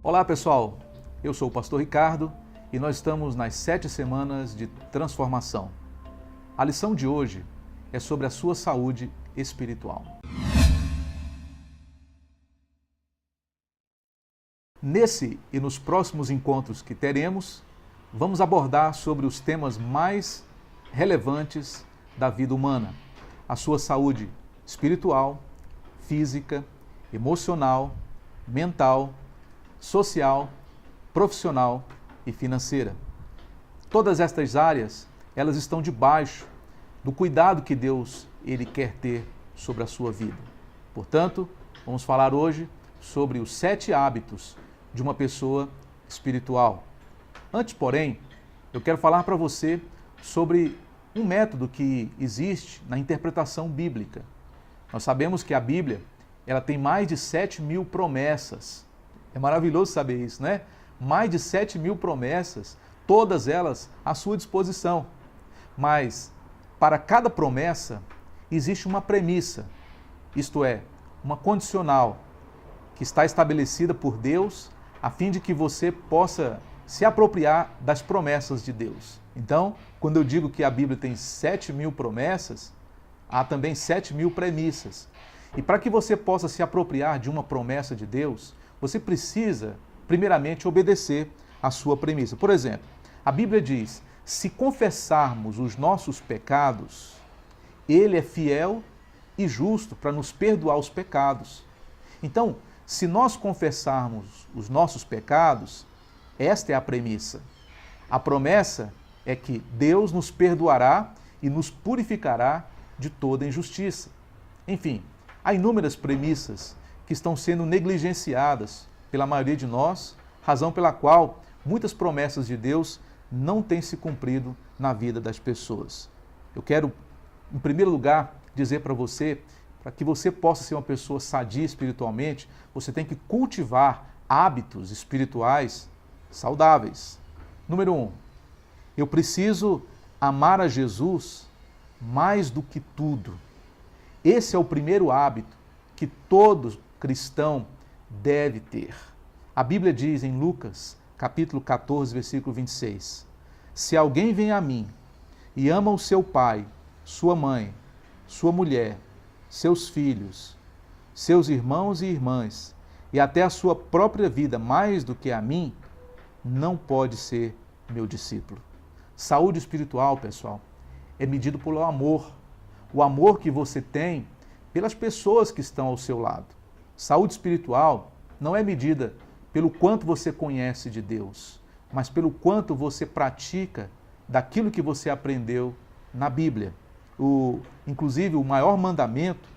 Olá pessoal, eu sou o pastor Ricardo e nós estamos nas 7 semanas de transformação. A lição de hoje é sobre a sua saúde espiritual. Nesse e nos próximos encontros que teremos, vamos abordar sobre os temas mais relevantes da vida humana: a sua saúde espiritual, física, emocional, mental, social, profissional e financeira. Todas estas áreas, elas estão debaixo do cuidado que Deus ele quer ter sobre a sua vida. Portanto, vamos falar hoje sobre os 7 hábitos de uma pessoa espiritual. Antes, porém, eu quero falar para você sobre um método que existe na interpretação bíblica. Nós sabemos que a Bíblia ela tem mais de 7.000 promessas. É maravilhoso saber isso, né? Mais de 7.000 promessas, todas elas à sua disposição. Mas, para cada promessa, existe uma premissa, isto é, uma condicional, que está estabelecida por Deus, a fim de que você possa se apropriar das promessas de Deus. Então, quando eu digo que a Bíblia tem 7.000 promessas, há também 7.000 premissas. E para que você possa se apropriar de uma promessa de Deus, você precisa, primeiramente, obedecer à sua premissa. Por exemplo, a Bíblia diz: se confessarmos os nossos pecados, Ele é fiel e justo para nos perdoar os pecados. Então, se nós confessarmos os nossos pecados, esta é a premissa. A promessa é que Deus nos perdoará e nos purificará de toda injustiça. Enfim, há inúmeras premissas que estão sendo negligenciadas pela maioria de nós, razão pela qual muitas promessas de Deus não têm se cumprido na vida das pessoas. Eu quero, em primeiro lugar, dizer para você, para que você possa ser uma pessoa sadia espiritualmente, você tem que cultivar hábitos espirituais saudáveis. Número 1, eu preciso amar a Jesus mais do que tudo. Esse é o primeiro hábito que todo cristão deve ter. A Bíblia diz em Lucas, capítulo 14, versículo 26, se alguém vem a mim e ama o seu pai, sua mãe, sua mulher, seus filhos, seus irmãos e irmãs, e até a sua própria vida mais do que a mim, não pode ser meu discípulo. Saúde espiritual, pessoal, é medido pelo amor. O amor que você tem pelas pessoas que estão ao seu lado. Saúde espiritual não é medida pelo quanto você conhece de Deus, mas pelo quanto você pratica daquilo que você aprendeu na Bíblia. Inclusive, o maior mandamento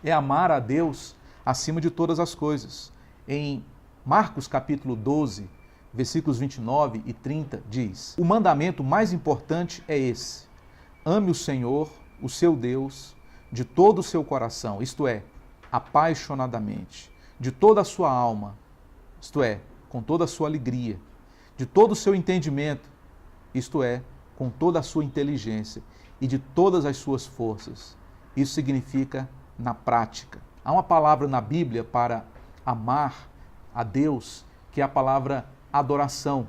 é amar a Deus acima de todas as coisas. Em Marcos capítulo 12, versículos 29 e 30, diz: o mandamento mais importante é esse: ame o Senhor, o seu Deus, de todo o seu coração, isto é, apaixonadamente, de toda a sua alma, isto é, com toda a sua alegria, de todo o seu entendimento, isto é, com toda a sua inteligência e de todas as suas forças. Isso significa na prática. Há uma palavra na Bíblia para amar a Deus, que é a palavra adoração.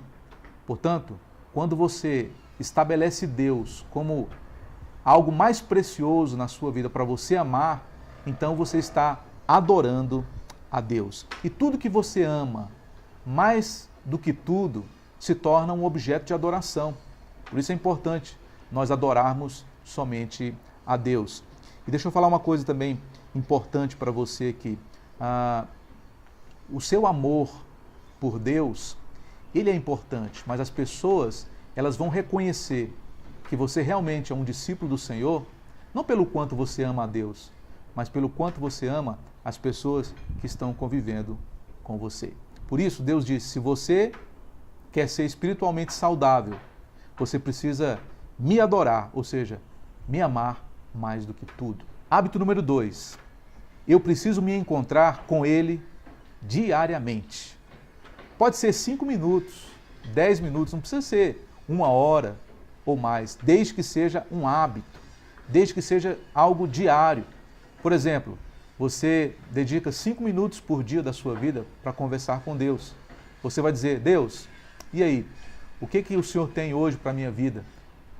Portanto, quando você estabelece Deus como algo mais precioso na sua vida para você amar, então você está adorando a Deus. E tudo que você ama, mais do que tudo, se torna um objeto de adoração. Por isso é importante nós adorarmos somente a Deus. E deixa eu falar uma coisa também importante para você aqui. O seu amor por Deus, ele é importante, mas as pessoas, elas vão reconhecer que você realmente é um discípulo do Senhor, não pelo quanto você ama a Deus, mas pelo quanto você ama as pessoas que estão convivendo com você. Por isso, Deus disse: se você quer ser espiritualmente saudável, você precisa me adorar, ou seja, me amar mais do que tudo. Hábito número 2, eu preciso me encontrar com Ele diariamente. Pode ser 5 minutos, 10 minutos, não precisa ser 1 hora ou mais, desde que seja um hábito, desde que seja algo diário. Por exemplo, você dedica 5 minutos por dia da sua vida para conversar com Deus. Você vai dizer: Deus, e aí? O que o Senhor tem hoje para a minha vida?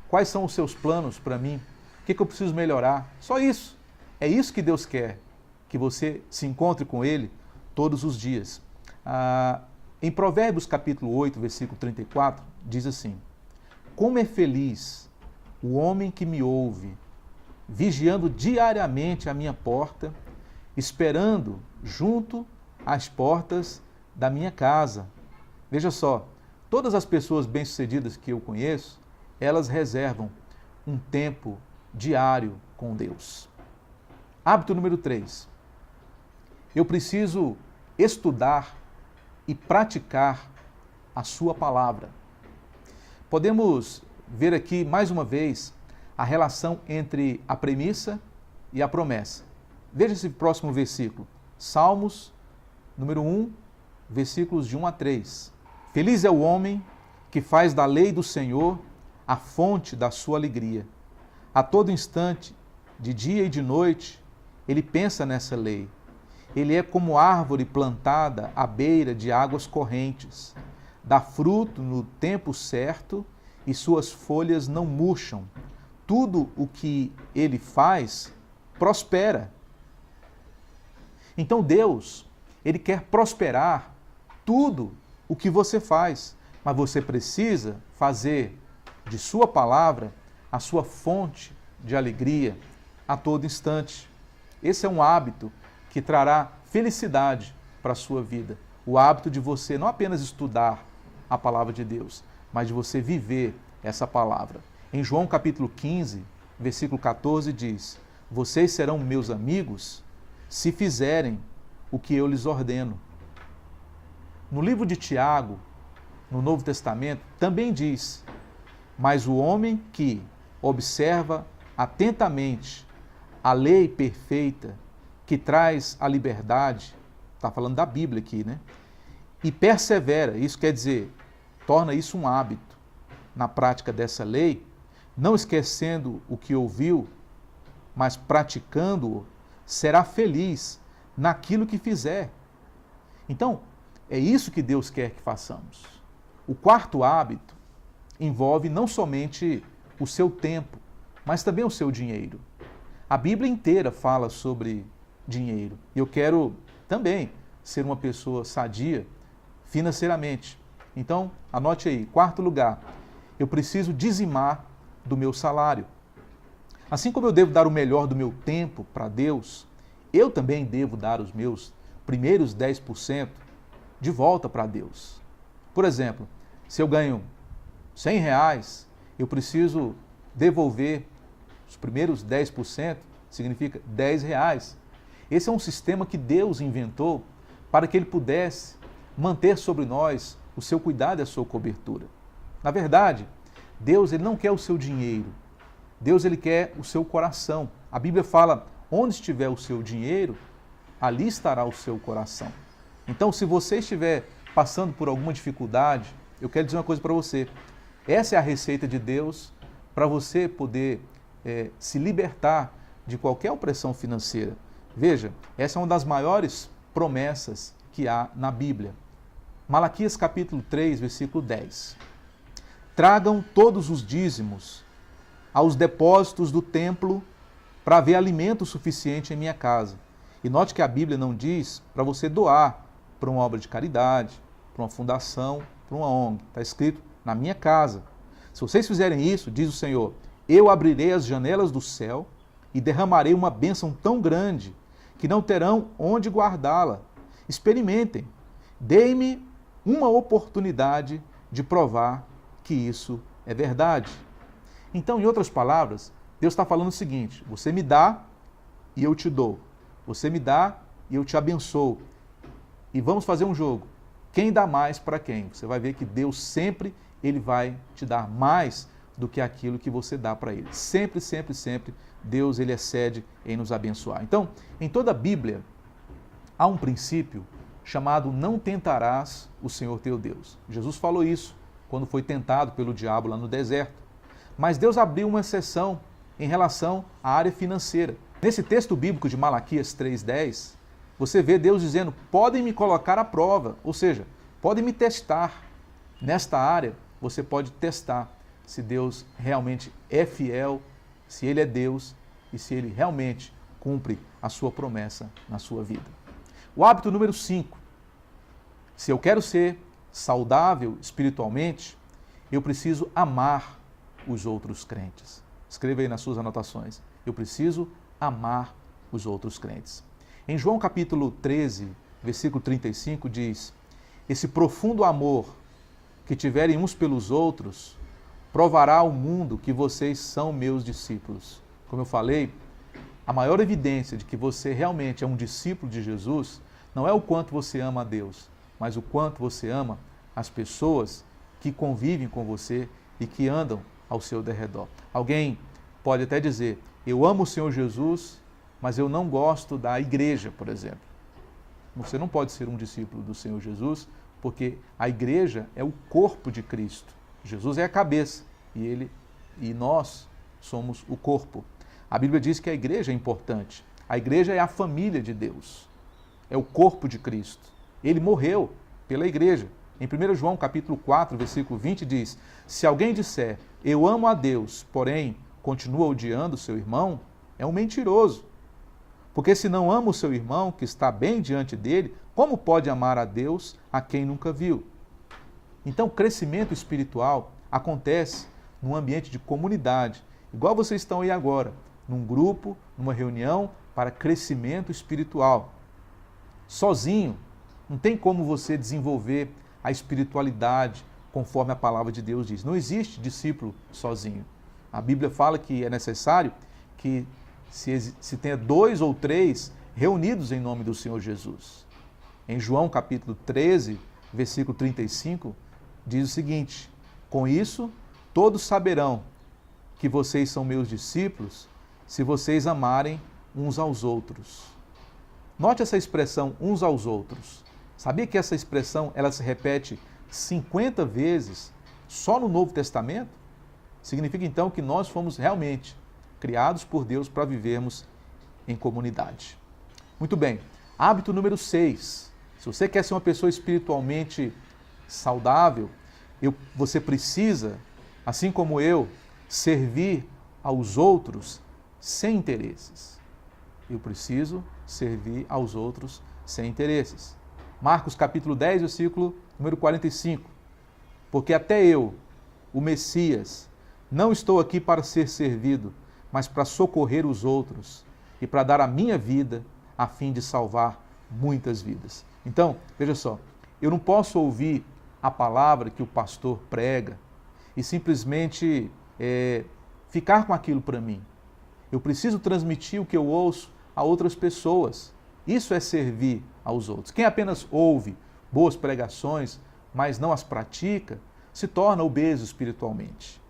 Quais são os seus planos para mim? O que eu preciso melhorar? Só isso. É isso que Deus quer, que você se encontre com Ele todos os dias. Em Provérbios capítulo 8, versículo 34, diz assim: como é feliz o homem que me ouve, vigiando diariamente a minha porta, esperando junto às portas da minha casa. Veja só, todas as pessoas bem-sucedidas que eu conheço, elas reservam um tempo diário com Deus. Hábito número 3. Eu preciso estudar e praticar a sua palavra. Podemos ver aqui mais uma vez a relação entre a premissa e a promessa. Veja esse próximo versículo. Salmos número 1, versículos de 1 a 3. Feliz é o homem que faz da lei do Senhor a fonte da sua alegria. A todo instante, de dia e de noite, ele pensa nessa lei. Ele é como árvore plantada à beira de águas correntes. Dá fruto no tempo certo e suas folhas não murcham. Tudo o que ele faz prospera. Então Deus, Ele quer prosperar tudo o que você faz, mas você precisa fazer de sua palavra a sua fonte de alegria a todo instante. Esse é um hábito que trará felicidade para a sua vida. O hábito de você não apenas estudar a palavra de Deus, mas de você viver essa palavra. Em João capítulo 15, versículo 14 diz: vocês serão meus amigos se fizerem o que eu lhes ordeno. No livro de Tiago, no Novo Testamento, também diz: mas o homem que observa atentamente a lei perfeita que traz a liberdade, está falando da Bíblia aqui, né? E persevera, isso quer dizer, torna isso um hábito na prática dessa lei, não esquecendo o que ouviu, mas praticando-o, será feliz naquilo que fizer. Então, é isso que Deus quer que façamos. O quarto hábito envolve não somente o seu tempo, mas também o seu dinheiro. A Bíblia inteira fala sobre dinheiro. E eu quero também ser uma pessoa sadia financeiramente. Então, anote aí, quarto lugar, eu preciso dizimar do meu salário. Assim como eu devo dar o melhor do meu tempo para Deus, eu também devo dar os meus primeiros 10% de volta para Deus. Por exemplo, se eu ganho R$100, eu preciso devolver os primeiros 10%, significa R$10. Esse é um sistema que Deus inventou para que Ele pudesse manter sobre nós o seu cuidado e a sua cobertura. Na verdade, Deus ele não quer o seu dinheiro. Deus ele quer o seu coração. A Bíblia fala: onde estiver o seu dinheiro, ali estará o seu coração. Então, se você estiver passando por alguma dificuldade, eu quero dizer uma coisa para você. Essa é a receita de Deus para você poder se libertar de qualquer opressão financeira. Veja, essa é uma das maiores promessas que há na Bíblia. Malaquias capítulo 3, versículo 10. Tragam todos os dízimos aos depósitos do templo para haver alimento suficiente em minha casa. E note que a Bíblia não diz para você doar para uma obra de caridade, para uma fundação, para uma ONG. Está escrito na minha casa. Se vocês fizerem isso, diz o Senhor, eu abrirei as janelas do céu e derramarei uma bênção tão grande que não terão onde guardá-la. Experimentem. Deem-me uma oportunidade de provar que isso é verdade. Então, em outras palavras, Deus está falando o seguinte: você me dá e eu te dou. Você me dá e eu te abençoo. E vamos fazer um jogo. Quem dá mais para quem? Você vai ver que Deus sempre ele vai te dar mais do que aquilo que você dá para ele. Sempre, sempre, sempre, Deus ele excede em nos abençoar. Então, em toda a Bíblia, há um princípio chamado não tentarás o Senhor teu Deus. Jesus falou isso quando foi tentado pelo diabo lá no deserto. Mas Deus abriu uma exceção em relação à área financeira. Nesse texto bíblico de Malaquias 3,10, você vê Deus dizendo, podem me colocar à prova, ou seja, Pode me testar. Nesta área, você pode testar se Deus realmente é fiel, se Ele é Deus e se Ele realmente cumpre a sua promessa na sua vida. O hábito número 5. Se eu quero ser saudável espiritualmente, eu preciso amar os outros crentes. Escreva aí nas suas anotações. Eu preciso amar os outros crentes. Em João capítulo 13, versículo 35, diz: esse profundo amor que tiverem uns pelos outros provará ao mundo que vocês são meus discípulos. Como eu falei, a maior evidência de que você realmente é um discípulo de Jesus não é o quanto você ama a Deus, mas o quanto você ama as pessoas que convivem com você e que andam ao seu derredor. Alguém pode até dizer: eu amo o Senhor Jesus, mas eu não gosto da igreja, por exemplo. Você não pode ser um discípulo do Senhor Jesus, porque a igreja é o corpo de Cristo. Jesus é a cabeça e nós somos o corpo. A Bíblia diz que a igreja é importante. A igreja é a família de Deus. É o corpo de Cristo. Ele morreu pela igreja. Em 1 João capítulo 4, versículo 20 diz: se alguém disser, eu amo a Deus, porém continua odiando o seu irmão, é um mentiroso. Porque se não ama o seu irmão, que está bem diante dele, como pode amar a Deus a quem nunca viu? Então, o crescimento espiritual acontece num ambiente de comunidade, igual vocês estão aí agora, num grupo, numa reunião para crescimento espiritual. Sozinho, não tem como você desenvolver a espiritualidade conforme a palavra de Deus diz. Não existe discípulo sozinho. A Bíblia fala que é necessário que se tenha 2 ou 3 reunidos em nome do Senhor Jesus. Em João capítulo 13, versículo 35, diz o seguinte: com isso, todos saberão que vocês são meus discípulos, se vocês amarem uns aos outros. Note essa expressão, uns aos outros. Sabia que essa expressão ela se repete 50 vezes só no Novo Testamento? Significa então que nós fomos realmente criados por Deus para vivermos em comunidade. Muito bem, hábito número 6. Se você quer ser uma pessoa espiritualmente saudável, você precisa, assim como eu, servir aos outros sem interesses. Eu preciso servir aos outros sem interesses. Marcos capítulo 10, versículo número 45. Porque até eu, o Messias, não estou aqui para ser servido, mas para socorrer os outros e para dar a minha vida a fim de salvar muitas vidas. Então, veja só, eu não posso ouvir a palavra que o pastor prega e simplesmente ficar com aquilo para mim. Eu preciso transmitir o que eu ouço a outras pessoas. Isso é servir aos outros. Quem apenas ouve boas pregações, mas não as pratica, se torna obeso espiritualmente.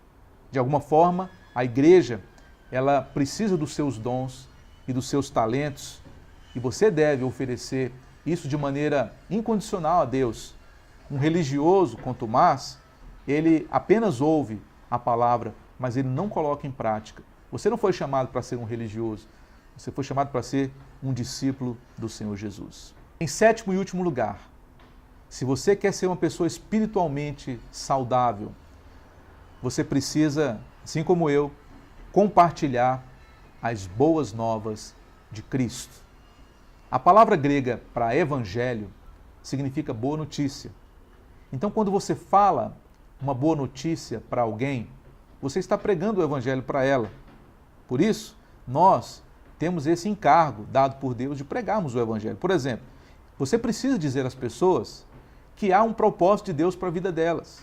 De alguma forma, a igreja, ela precisa dos seus dons e dos seus talentos, e você deve oferecer isso de maneira incondicional a Deus. Um religioso, quanto mais, ele apenas ouve a palavra, mas ele não coloca em prática. Você não foi chamado para ser um religioso, você foi chamado para ser um discípulo do Senhor Jesus. Em 7º e último lugar, se você quer ser uma pessoa espiritualmente saudável, você precisa, assim como eu, compartilhar as boas novas de Cristo. A palavra grega para evangelho significa boa notícia. Então, quando você fala uma boa notícia para alguém, você está pregando o evangelho para ela. Por isso, nós temos esse encargo dado por Deus de pregarmos o evangelho. Por exemplo, você precisa dizer às pessoas que há um propósito de Deus para a vida delas.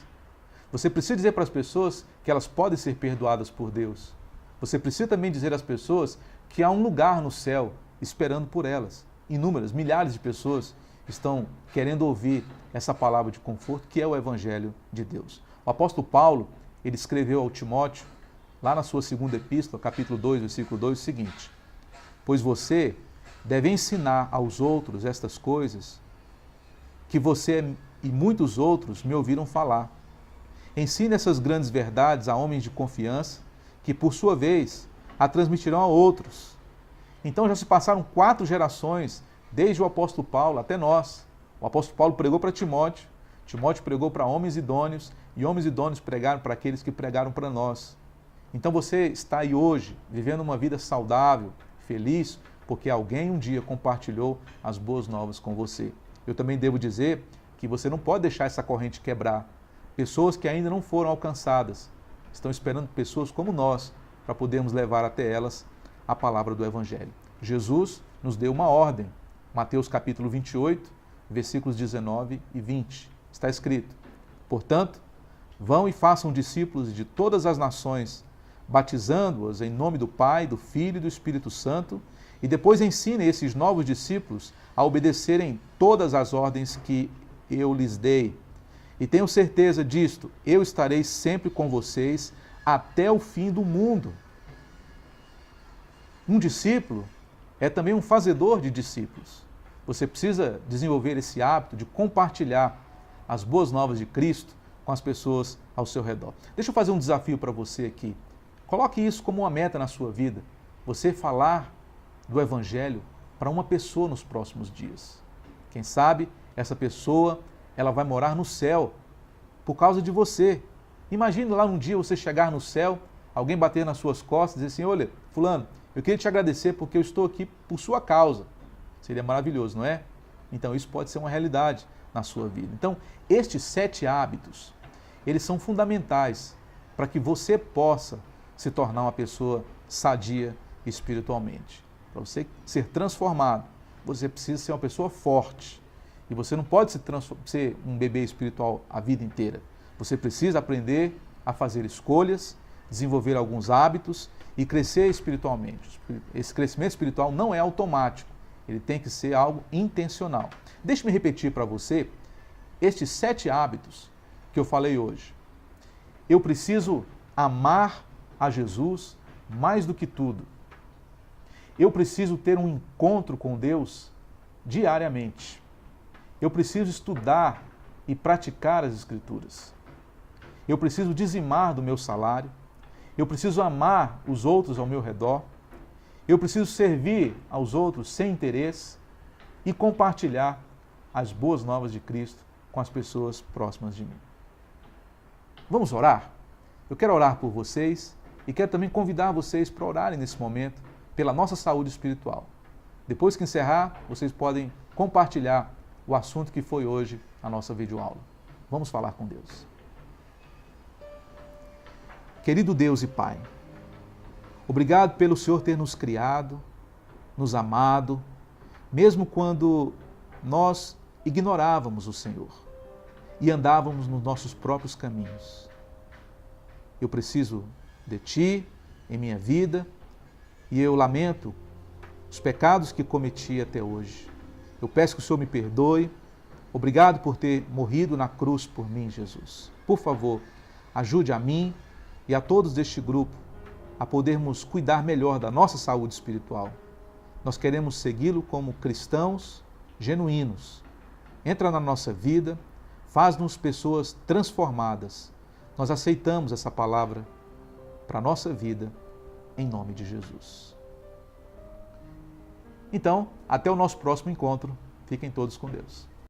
Você precisa dizer para as pessoas que elas podem ser perdoadas por Deus. Você precisa também dizer às pessoas que há um lugar no céu esperando por elas. Inúmeras, milhares de pessoas estão querendo ouvir essa palavra de conforto, que é o Evangelho de Deus. O apóstolo Paulo, ele escreveu ao Timóteo, lá na sua 2ª epístola, capítulo 2, versículo 2, o seguinte: pois você deve ensinar aos outros estas coisas que você e muitos outros me ouviram falar. Ensine essas grandes verdades a homens de confiança, que por sua vez a transmitirão a outros. Então já se passaram 4 gerações, desde o apóstolo Paulo até nós. O apóstolo Paulo pregou para Timóteo, Timóteo pregou para homens idôneos e homens idôneos pregaram para aqueles que pregaram para nós. Então você está aí hoje, vivendo uma vida saudável, feliz, porque alguém um dia compartilhou as boas novas com você. Eu também devo dizer que você não pode deixar essa corrente quebrar. Pessoas que ainda não foram alcançadas estão esperando pessoas como nós para podermos levar até elas a palavra do Evangelho. Jesus nos deu uma ordem. Mateus capítulo 28, versículos 19 e 20. Está escrito: portanto, vão e façam discípulos de todas as nações, batizando-os em nome do Pai, do Filho e do Espírito Santo, e depois ensinem esses novos discípulos a obedecerem todas as ordens que eu lhes dei. E tenho certeza disto, eu estarei sempre com vocês até o fim do mundo. Um discípulo é também um fazedor de discípulos. Você precisa desenvolver esse hábito de compartilhar as boas novas de Cristo com as pessoas ao seu redor. Deixa eu fazer um desafio para você aqui. Coloque isso como uma meta na sua vida. Você falar do Evangelho para uma pessoa nos próximos dias. Quem sabe essa pessoa ela vai morar no céu por causa de você. Imagine lá um dia você chegar no céu, alguém bater nas suas costas e dizer assim: olha, fulano, eu queria te agradecer porque eu estou aqui por sua causa. Seria maravilhoso, não é? Então isso pode ser uma realidade na sua vida. Então, estes 7 hábitos, eles são fundamentais para que você possa se tornar uma pessoa sadia espiritualmente. Para você ser transformado, você precisa ser uma pessoa forte. E você não pode ser um bebê espiritual a vida inteira. Você precisa aprender a fazer escolhas, desenvolver alguns hábitos e crescer espiritualmente. Esse crescimento espiritual não é automático. Ele tem que ser algo intencional. Deixe-me repetir para você estes 7 hábitos que eu falei hoje. Eu preciso amar a Jesus mais do que tudo. Eu preciso ter um encontro com Deus diariamente. Eu preciso estudar e praticar as Escrituras. Eu preciso dizimar do meu salário. Eu preciso amar os outros ao meu redor. Eu preciso servir aos outros sem interesse e compartilhar as boas novas de Cristo com as pessoas próximas de mim. Vamos orar? Eu quero orar por vocês e quero também convidar vocês para orarem nesse momento pela nossa saúde espiritual. Depois que encerrar, vocês podem compartilhar o assunto que foi hoje a nossa videoaula. Vamos falar com Deus. Querido Deus e Pai, obrigado pelo Senhor ter nos criado, nos amado, mesmo quando nós ignorávamos o Senhor e andávamos nos nossos próprios caminhos. Eu preciso de Ti em minha vida e eu lamento os pecados que cometi até hoje. Eu peço que o Senhor me perdoe. Obrigado por ter morrido na cruz por mim, Jesus. Por favor, ajude a mim e a todos deste grupo a podermos cuidar melhor da nossa saúde espiritual. Nós queremos segui-lo como cristãos genuínos. Entra na nossa vida, faz-nos pessoas transformadas. Nós aceitamos essa palavra para a nossa vida, em nome de Jesus. Então, até o nosso próximo encontro. Fiquem todos com Deus.